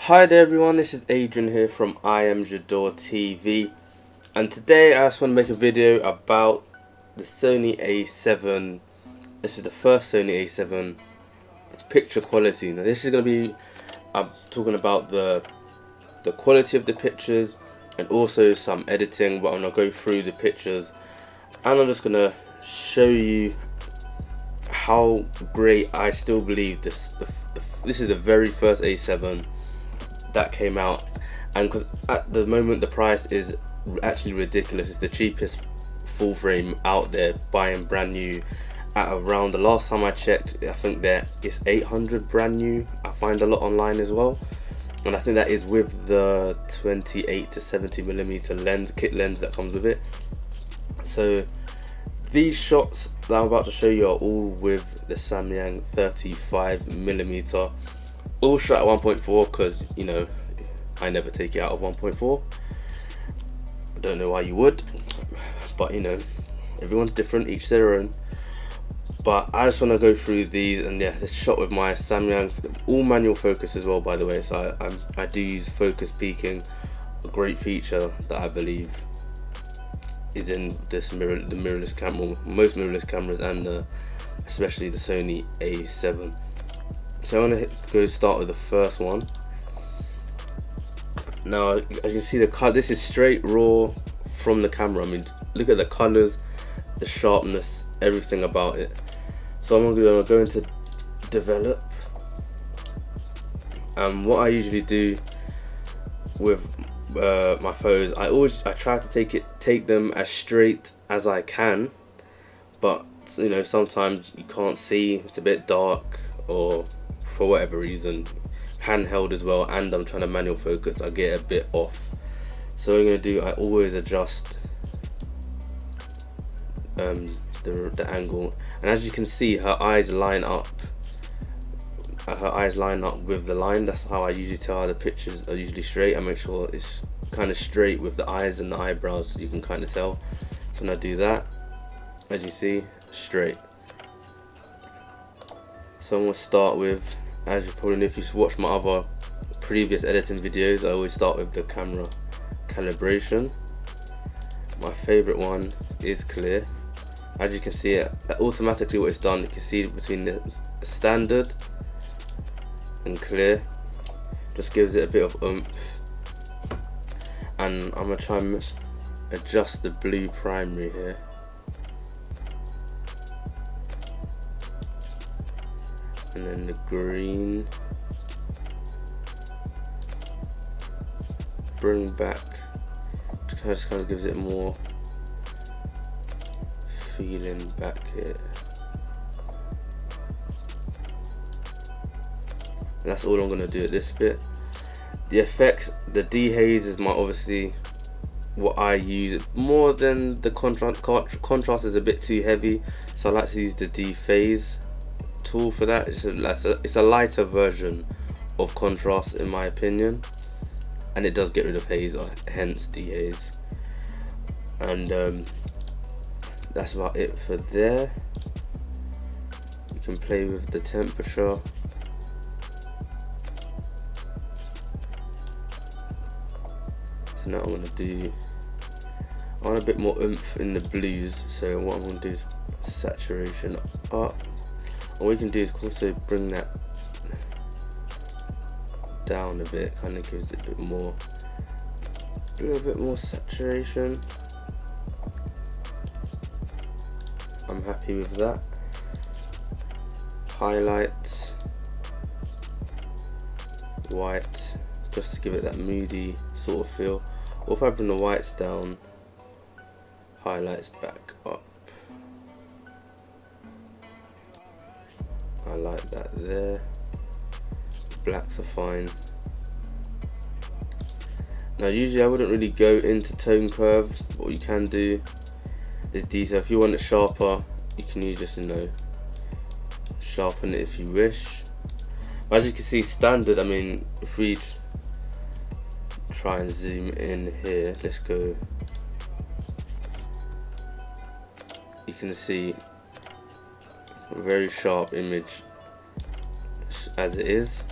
Hi there everyone, this is Adrian here from IAmJadoreTV, and today I just want to make a video about the Sony A7. This is the first Sony A7 picture quality. Now this is going to be, I'm talking about the quality of the pictures and also some editing, but I'm going to go through the pictures and I'm just going to show you how great I still believe this is the very first A7 that came out, and because at the moment the price is actually ridiculous. It's the cheapest full frame out there, buying brand new at around, the last time I checked, I think that it's 800 brand new. I find a lot online as well, and I think that is with the 28 to 70mm lens, kit lens that comes with it. So these shots that I'm about to show you are all with the Samyang 35mm, all shot at 1.4 because, you know, I never take it out of 1.4. I don't know why you would, but you know, everyone's different, each their own. But I just want to go through these, and yeah, this shot with my Samyang, all manual focus as well, by the way. So I do use focus peaking, a great feature that I believe is in this the mirrorless camera, most mirrorless cameras, and especially the Sony A7. So I'm gonna go start with the first one. Now, as you can see, the color, this is straight raw from the camera. I mean, look at the colors, the sharpness, everything about it. So I'm gonna go into develop, and what I usually do with my photos, I try to take them as straight as I can, but you know, sometimes you can't see, it's a bit dark, or for whatever reason, handheld as well, and I'm trying to manual focus, I get a bit off. So what I'm going to do, I always adjust the angle, and as you can see, her eyes line up with the line. That's how I usually tell how the pictures are usually straight. I make sure it's kind of straight with the eyes and the eyebrows, so you can kind of tell. So when I do that, as you see, straight. So I'm going to start with, as you probably know if you've watched my other previous editing videos, I always start with the camera calibration. My favorite one is clear. As you can see, it automatically what it's done, you can see between the standard and clear, just gives it a bit of oomph. And I'm going to try and adjust the blue primary here. And then the green, bring back, just kind of gives it more feeling back here. And that's all I'm going to do at this bit. The effects, the dehaze is obviously what I use more than the contrast. Contrast is a bit too heavy, so I like to use the dephase tool for that. It's a lighter version of contrast in my opinion, and it does get rid of haze, hence dehaze. And that's about it for there. You can play with the temperature. So now I'm I want a bit more oomph in the blues, so what I'm going to do is saturation up. What we can do is also bring that down a bit, kind of gives it a little bit more saturation. I'm happy with that. Highlights, white, just to give it that moody sort of feel. Or if I bring the whites down, highlights back up. I like that there. Blacks are fine. Now usually I wouldn't really go into tone curve, but what you can do is detail. If you want it sharper, you can use just, you know, sharpen it if you wish. But as you can see, standard, I mean, if we try and zoom in here, let's go, you can see a very sharp image as it is.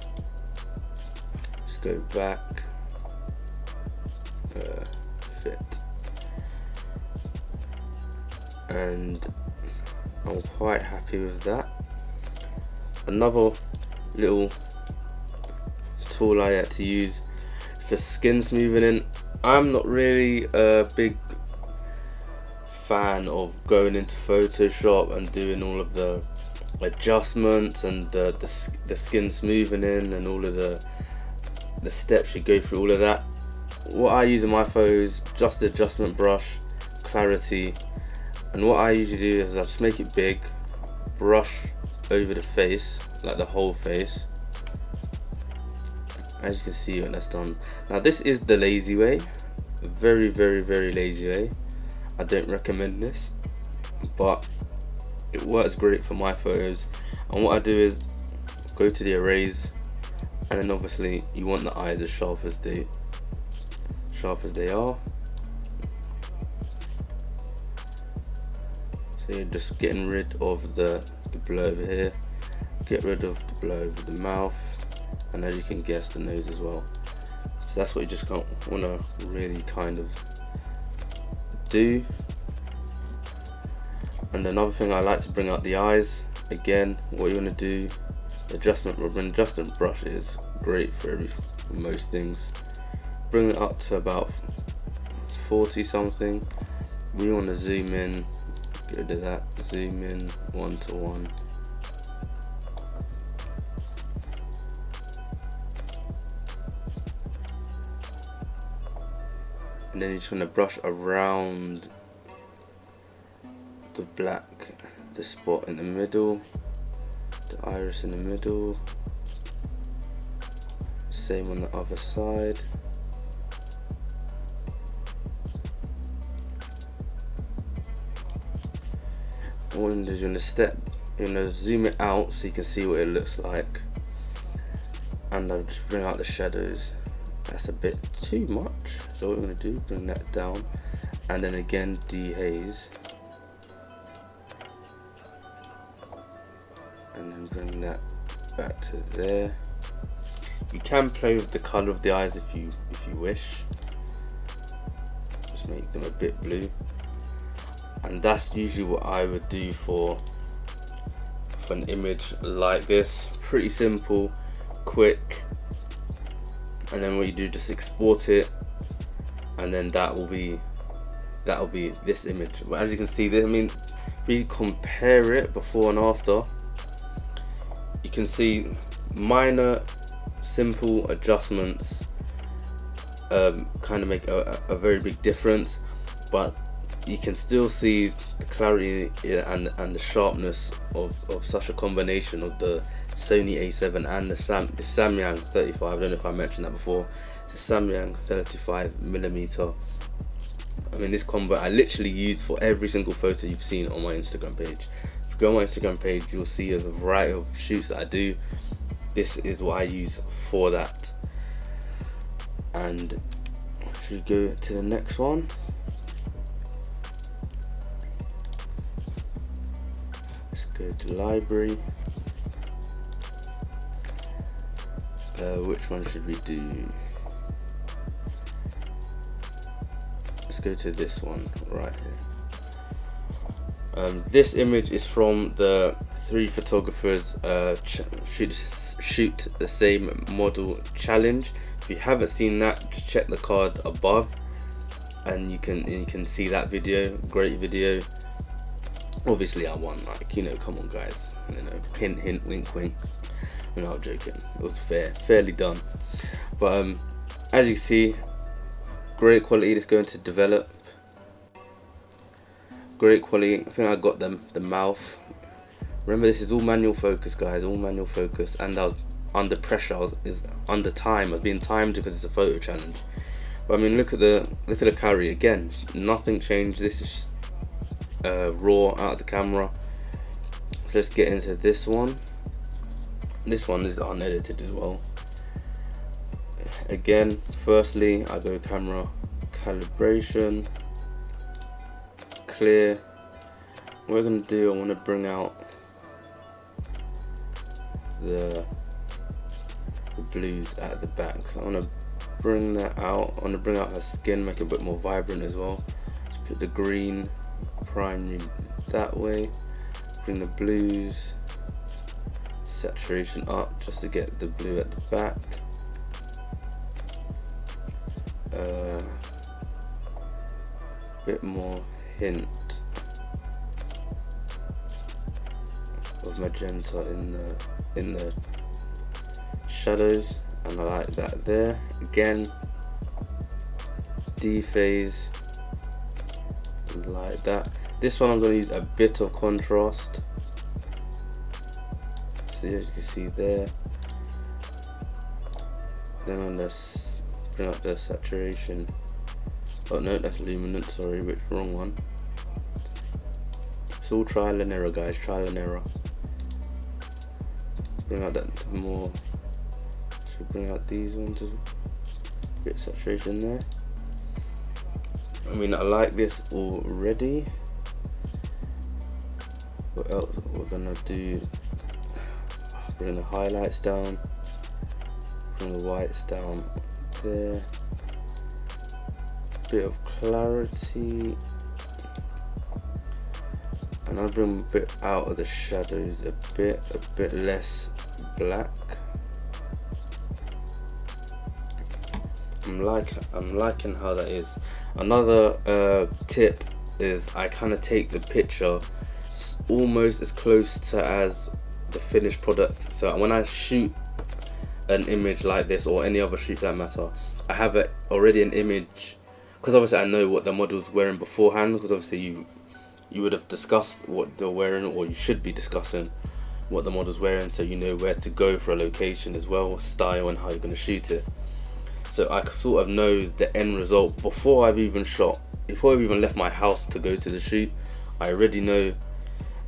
Just go back, fit, and I'm quite happy with that. Another little tool I had to use for skin smoothing. I'm not really a big fan of going into Photoshop and doing all of the adjustments and the skin smoothing and all of the steps you go through, all of that. What I use in my photos, just the adjustment brush, clarity, and what I usually do is I just make it big, brush over the face, like the whole face, as you can see when that's done. Now this is the lazy way, very lazy way. I don't recommend this, but it works great for my photos. And what I do is go to the arrays, and then obviously you want the eyes as sharp as they are. So you're just getting rid of the blur over here, get rid of the blur over the mouth, and as you can guess, the nose as well. So that's what you just want to really kind of do. And another thing, I like to bring out the eyes. Again, what you want to do, adjustment brush is great for most things. Bring it up to about 40 something. We want to zoom in, get rid of that, zoom in 1:1. And then you just want to brush around the black, the spot in the middle, the iris in the middle, same on the other side. What you do is you're going to zoom it out so you can see what it looks like, and I'll just bring out the shadows. That's a bit too much, so what we're going to do, bring that down, and then again dehaze, and then bring that back to there. You can play with the colour of the eyes if you wish, just make them a bit blue. And that's usually what I would do for an image like this. Pretty simple, quick, and then what you do, just export it, and then that'll be this image. But as you can see, I mean, if you compare it before and after, you can see minor simple adjustments kind of make a very big difference, but you can still see the clarity and the sharpness of such a combination of the Sony A7 and the Samyang 35. I don't know if I mentioned that before. It's a Samyang 35mm. I mean, this combo I literally use for every single photo you've seen on my Instagram page. If you go on my Instagram page, you'll see a variety of shoots that I do. This is what I use for that. And should we go to the next one? Let's go to library. Which one should we do? Let's go to this one right here. This image is from the 3 photographers shoot the same model challenge. If you haven't seen that, just check the card above, and you can see that video. Great video. Obviously, I won. Like, you know, come on, guys. You know, hint, hint, wink, wink. No, I'm joking. It was fairly done. But as you see, great quality. It's going to develop. Great quality. I think I got the mouth. Remember, this is all manual focus, guys. All manual focus, and I was under pressure. I was under time. I was being timed because it's a photo challenge. But I mean, look at the carry again. Nothing changed. This is raw out of the camera. So let's get into this one. This one is unedited as well. Again, firstly, I go camera calibration, clear. What we're gonna do, I want to bring out the the blues at the back. So I want to bring that out. I want to bring out her skin, make it a bit more vibrant as well. Let's put the green primary that way, bring the blues saturation up just to get the blue at the back. Bit more hint of magenta in the shadows, and I like that there. Again, dephase like that. This one I'm going to use a bit of contrast, so as you can see there. Then I'm going to bring up the saturation. Oh no, that's luminance, sorry, wrong one. It's all trial and error, guys, trial and error. Bring out that more, so bring out these ones as well. Bit of saturation there. I mean, I like this already. What else we're gonna do? Bring the highlights down, bring the whites down there. Bit of clarity, and I'll bring a bit out of the shadows, a bit less black. I'm liking how that is. Another tip is I kind of take the picture almost as close to as the finished product. So when I shoot an image like this, or any other shoot for that matter, I have already an image. Because obviously I know what the model's wearing beforehand, because obviously you would have discussed what they're wearing, or you should be discussing what the model's wearing, so you know where to go for a location as well, style and how you're going to shoot it. So I sort of know the end result before I've even shot, before I've even left my house to go to the shoot. I already know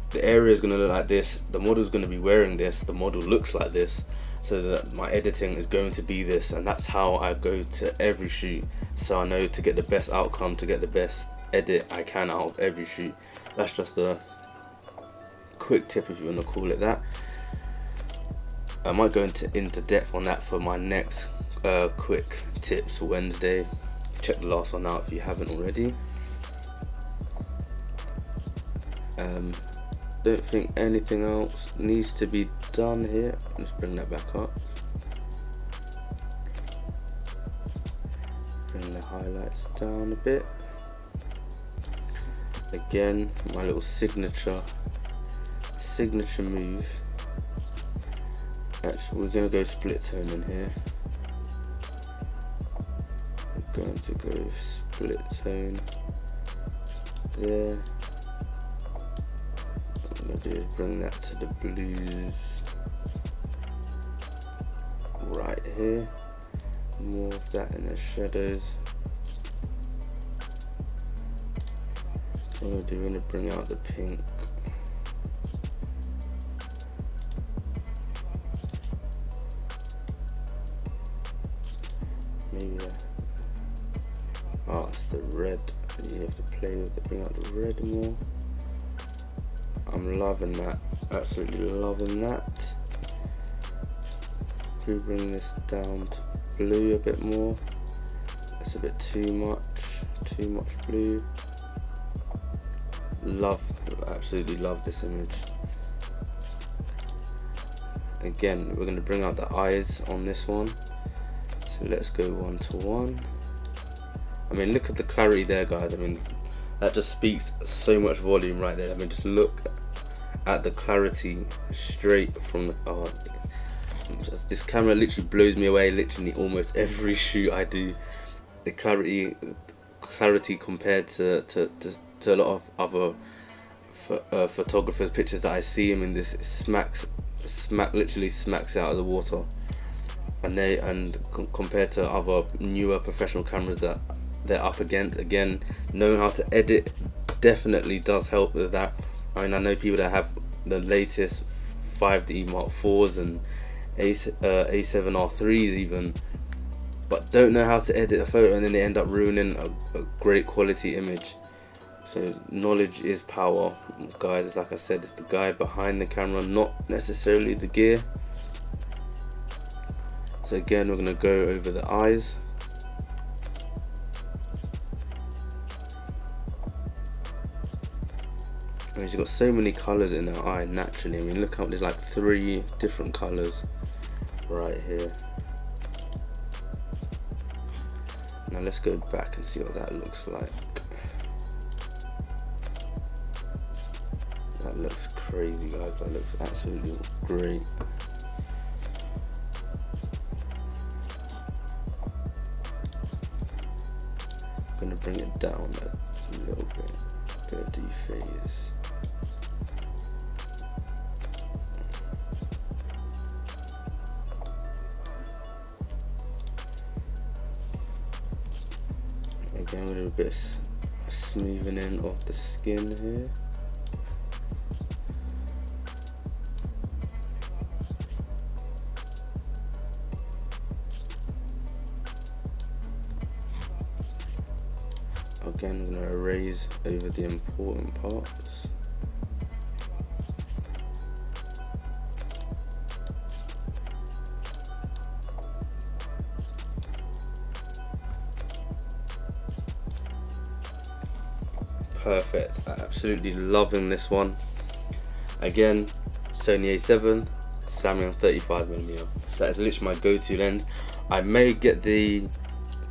the area is going to look like this, the model's going to be wearing this, the model looks like this, so that my editing is going to be this, and that's how I go to every shoot, so I know to get the best outcome, to get the best edit I can out of every shoot. That's just a quick tip, if you want to call it that. I might go into depth on that for my next quick tips Wednesday. Check the last one out if you haven't already. Don't think anything else needs to be done here. Let's bring that back up. Bring the highlights down a bit. Again, my little signature move. Actually, we're going to go split tone in here. We're going to go split tone there. What I'm going to do is bring that to the blues right here. More of that in the shadows. What I'm going to do, I'm going to bring out the pink. Maybe that. Oh, it's the red. You have to play with it, bring out the red more. I'm loving that, absolutely loving that. We bring this down to blue a bit more. It's a bit too much blue. Absolutely love this image. Again, we're going to bring out the eyes on this one. So let's go 1:1. I mean, look at the clarity there, guys. I mean, that just speaks so much volume right there. I mean, just look at the clarity straight from the, this camera literally blows me away. Literally almost every shoot I do, the clarity compared to a lot of other photographers' pictures that I see. I mean, this literally smacks out of the water. And compared to other newer professional cameras that they're up against, again, knowing how to edit definitely does help with that. I mean, I know people that have the latest 5D Mark IVs and A7 R3s even, but don't know how to edit a photo, and then they end up ruining a great quality image. So knowledge is power, guys. Like I said, it's the guy behind the camera, not necessarily the gear. So again, we're going to go over the eyes. And she's got so many colours in her eye naturally. I mean, look how there's like 3 different colours right here. Now let's go back and see what that looks like. That looks crazy, guys. That looks absolutely great. I'm gonna bring it down a little bit. Do a dephase. Again, with a bit of smoothing of the skin here. Again, I'm going to erase over the important parts. Perfect. I'm absolutely loving this one. Again, Sony A7, Samyang 35mm. That is literally my go-to lens. I may get the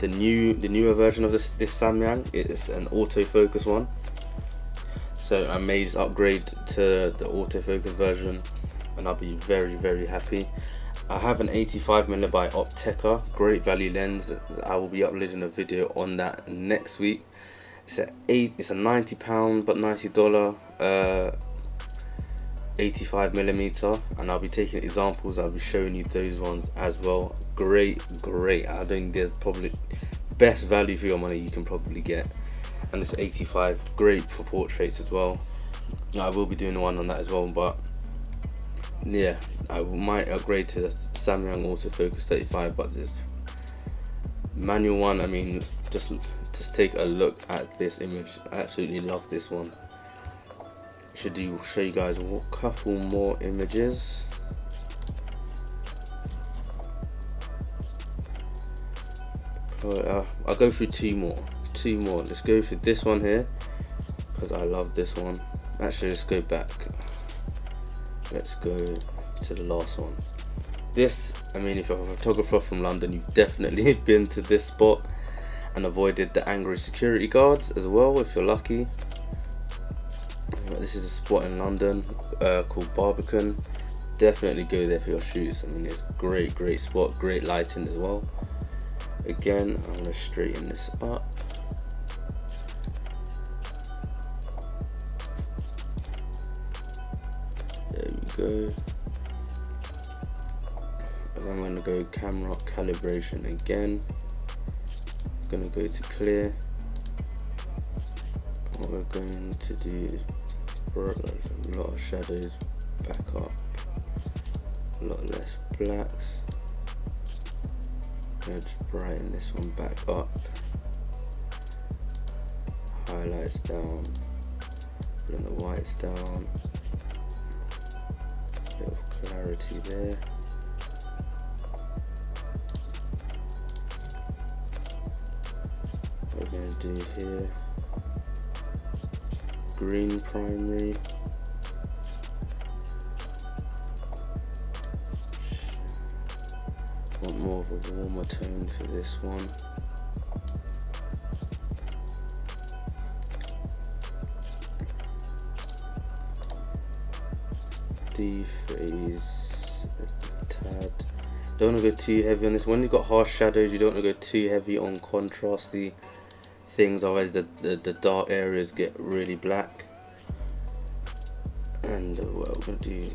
newer version of this Samyang. It's an autofocus one, so I may just upgrade to the autofocus version, and I'll be very happy. I have an 85mm by Opteka, great value lens. That I will be uploading a video on that next week. It's a £90 but $90 85mm, and I'll be taking examples. I'll be showing you those ones as well. Great. I think there's probably best value for your money you can probably get, and it's 85, great for portraits as well. I will be doing one on that as well, but yeah, I might upgrade to the Samyang autofocus 35, but this manual one, I mean, just take a look at this image. I absolutely love this one. Should show you guys a couple more images. I'll go through two more. Let's go for this one here, because I love this one. Actually, let's go back. Let's go to the last one. This, I mean, if you're a photographer from London, you've definitely been to this spot and avoided the angry security guards as well, if you're lucky. This is a spot in London called Barbican. Definitely go there for your shoots. I mean, it's great spot, great lighting as well. Again, I'm going to straighten this up. There we go. And I'm going to go camera calibration again. I'm going to go to clear. What we're going to do is a lot of shadows back up, a lot less blacks. Let's brighten this one back up, highlights down, bring the whites down, bit of clarity there. What we're going to do here, green primary, want more of a warmer tone for this one. Dephase a tad. Don't want to go too heavy on this. When you've got harsh shadows, you don't want to go too heavy on contrasty things, otherwise the dark areas get really black. And what we're going to do,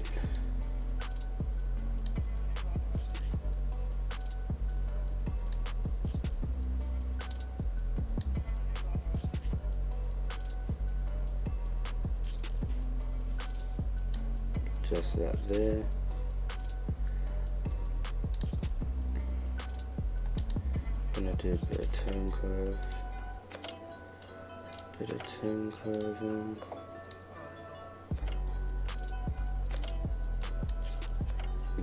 just that there. Gonna do a bit of tone curve, on.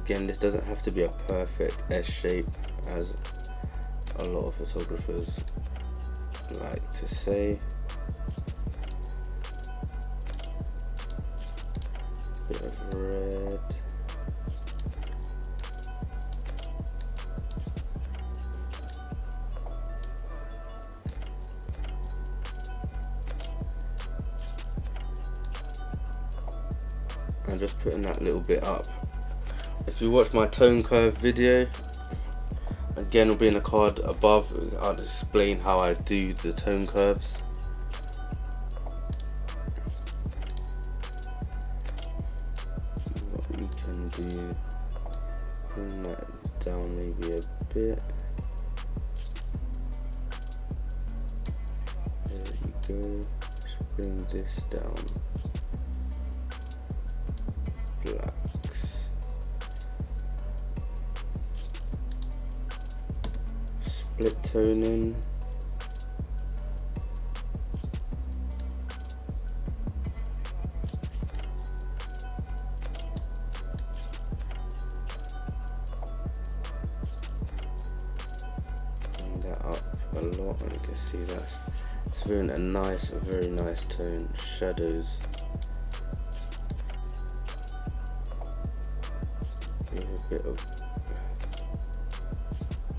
Again, this doesn't have to be a perfect S shape, as a lot of photographers like to say. Bit of red. I'm just putting that little bit up. If you watch my tone curve video, again will be in the card above, I'll explain how I do the tone curves. What we can do, bring that down maybe a bit. There we go. Just bring this down. Blacks. Split toning. Bring that up a lot, and you can see that it's very nice, a very nice tone. Shadows. With a bit of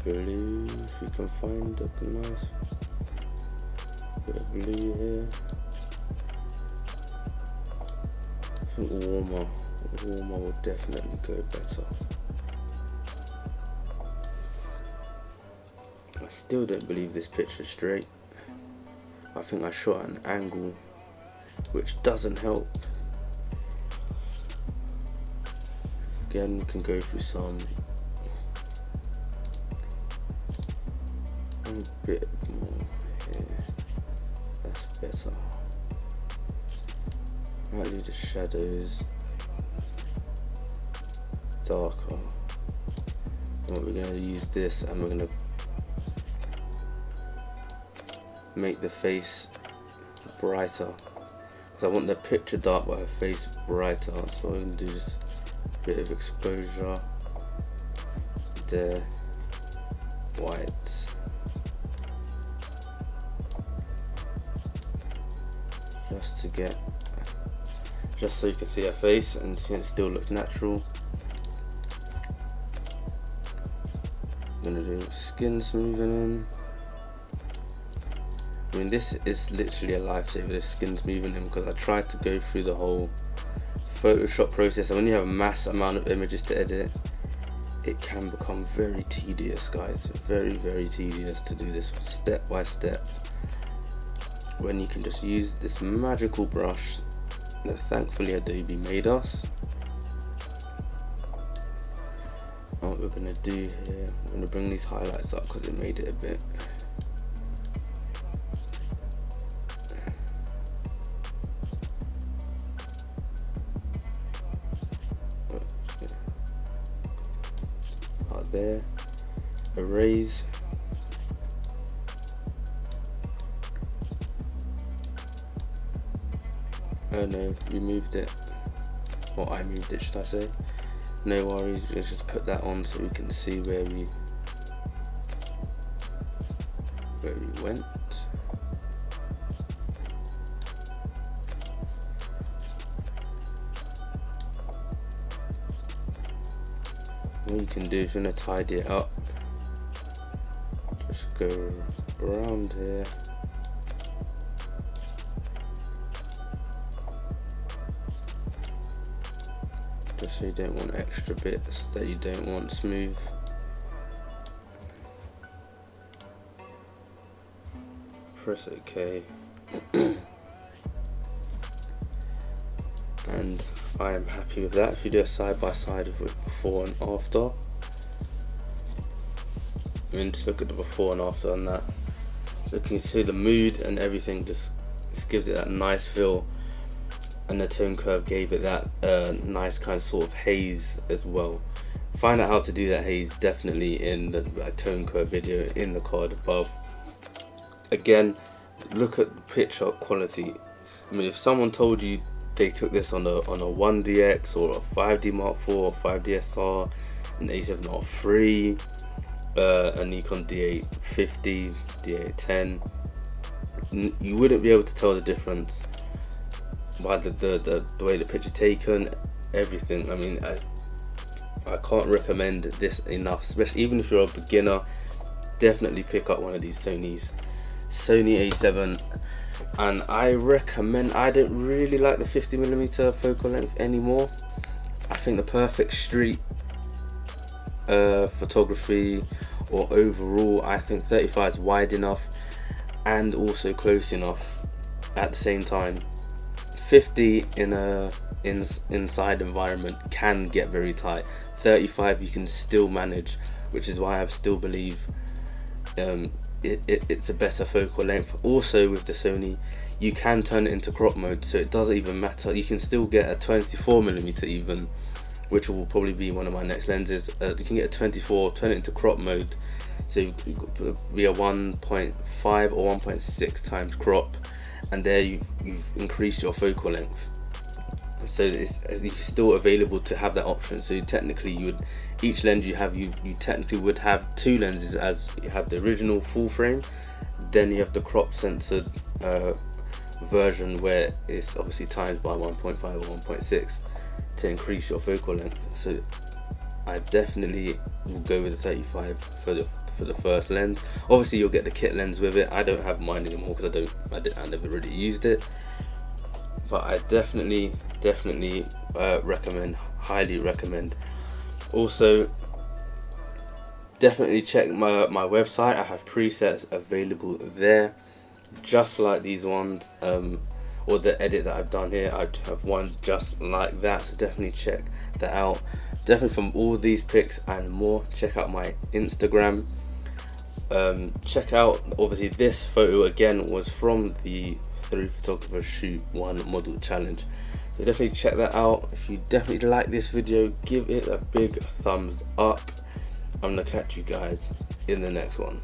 blue, if you can find a nice bit of blue here. I think warmer will definitely go better. I still don't believe this picture's straight. I think I shot at an angle, which doesn't help. Again, we can go through some a bit more here. That's better. Might leave the shadows darker. And we're going to use this, and we're going to make the face brighter, because I want the picture dark but her face brighter. So I'm going to do this bit of exposure there, white, just so you can see her face and see it still looks natural. I'm gonna do skin smoothing in. I mean, this is literally a lifesaver, this skin smoothing in, because I tried to go through the whole Photoshop process, and when you have a mass amount of images to edit, it can become very tedious, guys. Very tedious to do this step by step, when you can just use this magical brush that thankfully Adobe made us. And what we're going to do here, I'm going to bring these highlights up because it made it a bit. There, erase, oh no, we moved it, or I moved it, should I say. No worries, let's just put that on so we can see where we went. What you can do if you want to tidy it up, just go around here, just so you don't want extra bits that you don't want smooth. Press OK. And I am happy with that. If you do a side by side of it before and after, I mean, just look at the before and after on that. So you can see the mood and everything just gives it that nice feel, and the tone curve gave it that nice kind of sort of haze as well. Find out how to do that haze definitely in the tone curve video in the card above. Again, look at the picture quality. I mean, if someone told you they took this on a 1DX or a 5D Mark IV or 5DSR, an A7R3, a Nikon D850, D810. You wouldn't be able to tell the difference by the way the picture's taken, everything. I mean, I can't recommend this enough, especially even if you're a beginner. Definitely pick up one of these Sony A7. And I recommend, I don't really like the 50mm focal length anymore. I think the perfect street photography or overall, I think 35 is wide enough and also close enough at the same time. 50 in a inside environment can get very tight. 35 you can still manage, which is why I still believe it's a better focal length. Also with the Sony, you can turn it into crop mode, so it doesn't even matter. You can still get a 24mm even, which will probably be one of my next lenses. You can get a 24, turn it into crop mode, so you could be a 1.5 or 1.6 times crop, and there you've increased your focal length. So it's still available to have that option. So technically you would, each lens you have, you technically would have two lenses, as you have the original full frame, then you have the crop censored version where it's obviously times by 1.5 or 1.6 to increase your focal length. So I definitely will go with the 35 for the first lens. Obviously you'll get the kit lens with it. I don't have mine anymore because I never really used it, but I definitely recommend, highly recommend. Also, definitely check my website. I have presets available there, just like these ones, or the edit that I've done here. I have one just like that, so definitely check that out. Definitely from all these pics and more, check out my Instagram. Check out, obviously this photo again was from the 3 Photographers Shoot 1 Model Challenge. So definitely check that out. If you definitely like this video, give it a big thumbs up. I'm gonna catch you guys in the next one.